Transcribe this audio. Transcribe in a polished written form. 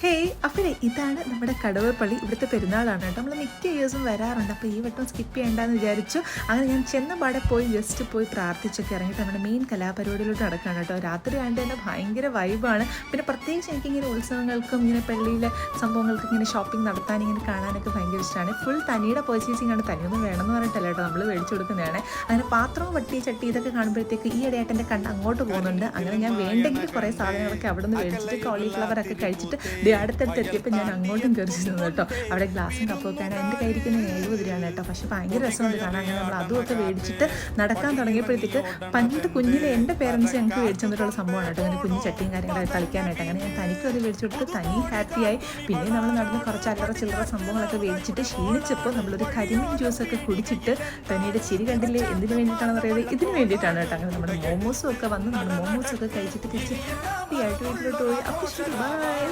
Hey അപ്പോഴേ ഇതാണ് നമ്മുടെ കടവൂർ പള്ളി. ഇവിടുത്തെ പെരുന്നാളാണ് കേട്ടോ. നമ്മൾ മിക്ക ഇയേഴ്സും വരാറുണ്ട്. അപ്പോൾ ഈ വട്ടം സ്കിപ്പ് ചെയ്യേണ്ടെന്ന് വിചാരിച്ചു. അങ്ങനെ ഞാൻ ചെന്നപാടെ ജസ്റ്റ് പോയി പ്രാർത്ഥിച്ചൊക്കെ ഇറങ്ങിയിട്ട് നമ്മുടെ മെയിൻ കലാപരിപാടിയിലോട്ട് നടക്കുകയാണ് കേട്ടോ. രാത്രി കണ്ട് തന്നെ ഭയങ്കര വൈബാണ്. പിന്നെ പ്രത്യേകിച്ച് എനിക്കിങ്ങനെ ഉത്സവങ്ങൾക്കും ഇങ്ങനെ പള്ളിയിലെ സംഭവങ്ങൾക്കും ഇങ്ങനെ ഷോപ്പിംഗ് നടത്താൻ ഇങ്ങനെ കാണാനൊക്കെ ഭയങ്കര ഇഷ്ടമാണ്. ഫുൾ തനിയുടെ പർച്ചേസിങ് ആണ്. തനിയൊന്നും വേണമെന്ന് പറഞ്ഞിട്ടല്ല കേട്ടോ നമ്മൾ മേടിച്ചു കൊടുക്കുന്നതാണ്. അങ്ങനെ പാത്രവും വട്ടി ചട്ടി ഇതൊക്കെ കാണുമ്പോഴത്തേക്ക് ഈ ഇടയായിട്ട് എൻ്റെ കണ്ണ് അങ്ങോട്ട് പോകുന്നുണ്ട്. അങ്ങനെ ഞാൻ വേണ്ടെങ്കിൽ കുറേ സാധനങ്ങളൊക്കെ അവിടെ നിന്ന് മേടിച്ചിട്ട് കോളിഫ്ലവറൊക്കെ കഴിച്ചിട്ട് അടുത്തടുത്ത് എത്തിയപ്പോൾ ഞാൻ അങ്ങോട്ടും കയറി നിന്നു കേട്ടോ. അവിടെ ഗ്ലാസും കപ്പൊക്കെയാണ്. എൻ്റെ കയ്യിരിക്കുന്ന 70 രൂപയാണ് കേട്ടോ. പക്ഷേ ഭയങ്കര രസമുണ്ട് കാണാൻ. അങ്ങനെ നമ്മൾ അതുമൊക്കെ മേടിച്ചിട്ട് നടക്കാൻ തുടങ്ങിയപ്പോഴത്തേക്ക് പണ്ട് കുഞ്ഞിലെ എൻ്റെ പേരൻസ് ഞങ്ങൾക്ക് മേടിച്ചു തന്നിട്ടുള്ള സംഭവമാണ് കേട്ടോ. അങ്ങനെ കുഞ്ഞു ചട്ടിയും കാര്യങ്ങളൊക്കെ കളിക്കാനായിട്ട്. അങ്ങനെ ഞാൻ തനിക്കും അത് മേടിച്ചു കൊടുത്ത് തനി ഹാപ്പിയായി. പിന്നെ നമ്മൾ നടന്ന് കുറച്ച് അല്ലറ ചില്ലറ സംഭവങ്ങളൊക്കെ മേടിച്ചിട്ട് ക്ഷീണിച്ചപ്പോൾ നമ്മളൊരു കരിമീൻ ജ്യൂസൊക്കെ കുടിച്ചിട്ട് തനിയുടെ ചിരി കണ്ടില്ലേ. എന്തിനു വേണ്ടിയിട്ടാണെന്ന് പറയുന്നത്? ഇതിന് വേണ്ടിയിട്ടാണ് കേട്ടോ. അങ്ങനെ നമ്മുടെ മോമോസും ഒക്കെ വന്ന് നമ്മൾ മോമോസൊക്കെ കഴിച്ചിട്ട് തിരിച്ച് ഹാപ്പിയായിട്ട് വീട്ടിലോട്ട് പോയി. അപ്പോൾ ശരി, ബൈ.